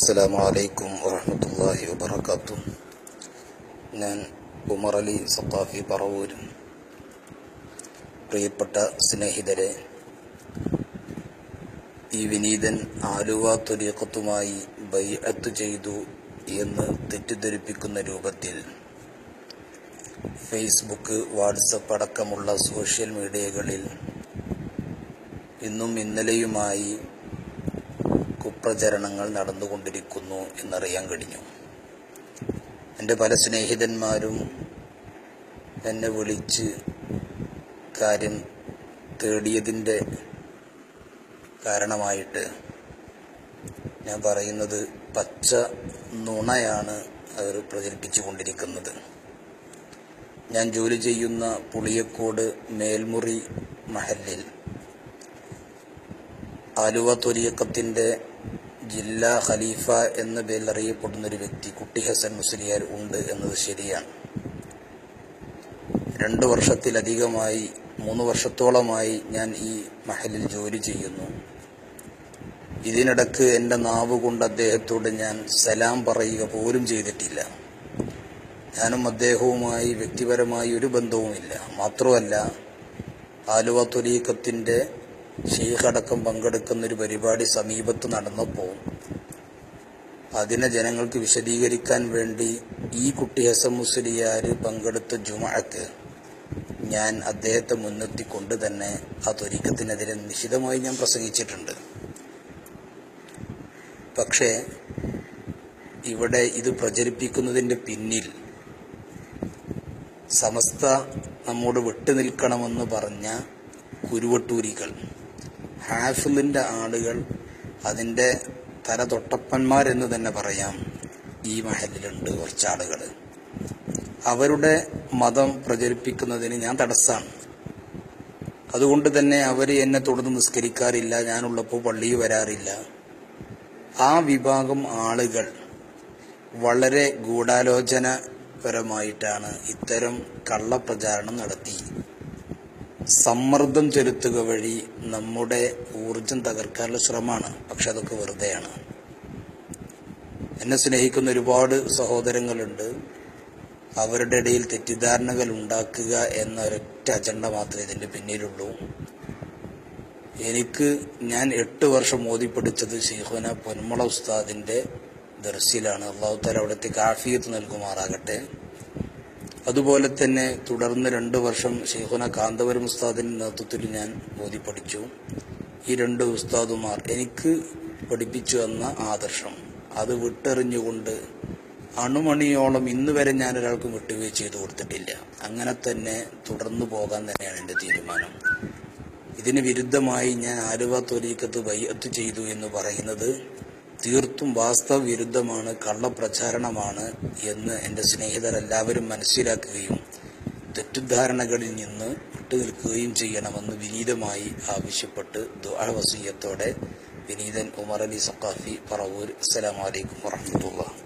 അസ്സലാമു അലൈക്കും വറഹ്മത്തുള്ളാഹി വബറകാതുഹു. ഞാൻ ഉമർ അലി സഖാഫി പറവൂർ. പ്രിയപ്പെട്ട സ്നേഹിതരെ, ഈ വിനീതൻ ആലുവ ത്വരീഖത്തുമായി ബൈഅത്ത് ചെയ്തു എന്ന് തെറ്റിദ്ധരിപ്പിക്കുന്ന രൂപത്തിൽ ഫേസ്ബുക്ക്, വാട്സപ്പ് അടക്കമുള്ള സോഷ്യൽ മീഡിയകളിൽ ഇന്നും ഇന്നലെയുമായി കുപ്രചരണങ്ങൾ നടന്നുകൊണ്ടിരിക്കുന്നു എന്നറിയാൻ കഴിഞ്ഞു. എൻ്റെ പല സ്നേഹിതന്മാരും എന്നെ വിളിച്ച് കാര്യം തേടിയതിൻ്റെ കാരണമായിട്ട് ഞാൻ പറയുന്നത് പച്ച നുണയാണ് അവർ പ്രചരിപ്പിച്ചു കൊണ്ടിരിക്കുന്നത്. ഞാൻ ജോലി ചെയ്യുന്ന പുളിയക്കോട് മേൽമുറി മഹല്ലിൽ ആലുവ ത്വരീഖത്തിൻ്റെ ജില്ലാ ഖലീഫ എന്ന പേരിൽ അറിയപ്പെടുന്നൊരു വ്യക്തി കുട്ടി ഹസൻ മുസ്ലിയാർ ഉണ്ട് എന്നത് ശരിയാണ്. 2 വർഷത്തിലധികമായി 3 വർഷത്തോളമായി ഞാൻ ഈ മഹലിൽ ജോലി ചെയ്യുന്നു. ഇതിനിടക്ക് എൻ്റെ നാവ് കൊണ്ട് അദ്ദേഹത്തോട് ഞാൻ സലാം പറയുക പോലും ചെയ്തിട്ടില്ല. ഞാനും അദ്ദേഹവുമായി വ്യക്തിപരമായി ഒരു ബന്ധവുമില്ല. മാത്രമല്ല, ആലുവ ത്വരീഖത്തിൻ്റെ ഷെയ്ഖ് അടക്കം പങ്കെടുക്കുന്നൊരു പരിപാടി സമീപത്ത് നടന്നപ്പോൾ അതിനെ ജനങ്ങൾക്ക് വിശദീകരിക്കാൻ വേണ്ടി ഈ കുട്ടി ഹസൻ മുസ്ലിയാർ പങ്കെടുത്ത ജുമഅക്ക് ഞാൻ അദ്ദേഹത്തെ മുൻനിർത്തിക്കൊണ്ട് തന്നെ ആ ത്വരീഖത്തിനെതിരെ നിശിതമായി ഞാൻ പ്രസംഗിച്ചിട്ടുണ്ട്. പക്ഷേ ഇവിടെ ഇത് പ്രചരിപ്പിക്കുന്നതിൻ്റെ പിന്നിൽ സമസ്ത നമ്മോട് വിട്ടുനിൽക്കണമെന്ന് പറഞ്ഞ കുരുവട്ടൂരികൾ, ഹാഫിളിൻ്റെ ആളുകൾ, അതിൻ്റെ തലതൊട്ടപ്പന്മാരെന്ന് തന്നെ പറയാം, ഈ മഹലിലുണ്ട് കുറച്ചാളുകൾ. അവരുടെ മതം പ്രചരിപ്പിക്കുന്നതിന് ഞാൻ തടസ്സമാണ്. അതുകൊണ്ട് തന്നെ അവർ എന്നെ തുടർന്ന് നിസ്കരിക്കാറില്ല, ഞാനുള്ളപ്പോൾ പള്ളിയിൽ വരാറില്ല. ആ വിഭാഗം ആളുകൾ വളരെ ഗൂഢാലോചനപരമായിട്ടാണ് ഇത്തരം കള്ളപ്രചാരണം നടത്തി സമ്മർദ്ദം ചെലുത്തുക വഴി നമ്മുടെ ഊർജം തകർക്കാനുള്ള ശ്രമമാണ്. പക്ഷെ അതൊക്കെ വെറുതെയാണ്. എന്നെ സ്നേഹിക്കുന്ന ഒരുപാട് സഹോദരങ്ങളുണ്ട്. അവരുടെ ഇടയിൽ തെറ്റിദ്ധാരണകൾ ഉണ്ടാക്കുക എന്ന ഒരൊറ്റ അജണ്ട മാത്രമേ ഇതിൻ്റെ പിന്നിലുള്ളൂ. ഞാൻ 8 വർഷം ഓതി പഠിച്ചത് ശൈഖുന പൊന്മുള ഉസ്താദിൻ്റെ ദർസിലാണ്. അല്ലാഹു തആല അവിടുത്തെ ആഫിയത്ത് നൽകുമാറാകട്ടെ. അതുപോലെ തന്നെ തുടർന്ന് 2 വർഷം ശൈഖുന കാന്തപുരം ഉസ്താദിൻ്റെ നേതൃത്വത്തിൽ ഞാൻ ഓതി പഠിച്ചു. ഈ 2 ഉസ്താദുമാർ എനിക്ക് പഠിപ്പിച്ചു തന്ന ആദർശം അത് വിട്ടെറിഞ്ഞുകൊണ്ട് അണുമണിയോളം ഇന്ന് വരെ ഞാൻ ഒരാൾക്കും വിട്ടുവീഴ്ച ചെയ്തു കൊടുത്തിട്ടില്ല. അങ്ങനെ തന്നെ തുടർന്നു പോകാൻ തന്നെയാണ് എൻ്റെ തീരുമാനം. ഇതിന് വിരുദ്ധമായി ഞാൻ ആലുവ ത്വരീഖത്ത് ബൈഅത്ത് ചെയ്തു എന്ന് പറയുന്നത് തീർത്തും വാസ്തവ വിരുദ്ധമാണ്, കള്ളപ്രചാരണമാണ് എന്ന് എൻ്റെ സ്നേഹിതരെല്ലാവരും മനസ്സിലാക്കുകയും തെറ്റിദ്ധാരണകളിൽ നിന്ന് വിട്ടുനിൽക്കുകയും ചെയ്യണമെന്ന് വിനീതമായി ആവശ്യപ്പെട്ട് ദുആ വസിയ്യത്തോടെ വിനീതൻ ഉമർ അലി സഖാഫി പറവൂർ. അസ്സലാമു അലൈക്കും വറഹ്മത്തുള്ളാഹി.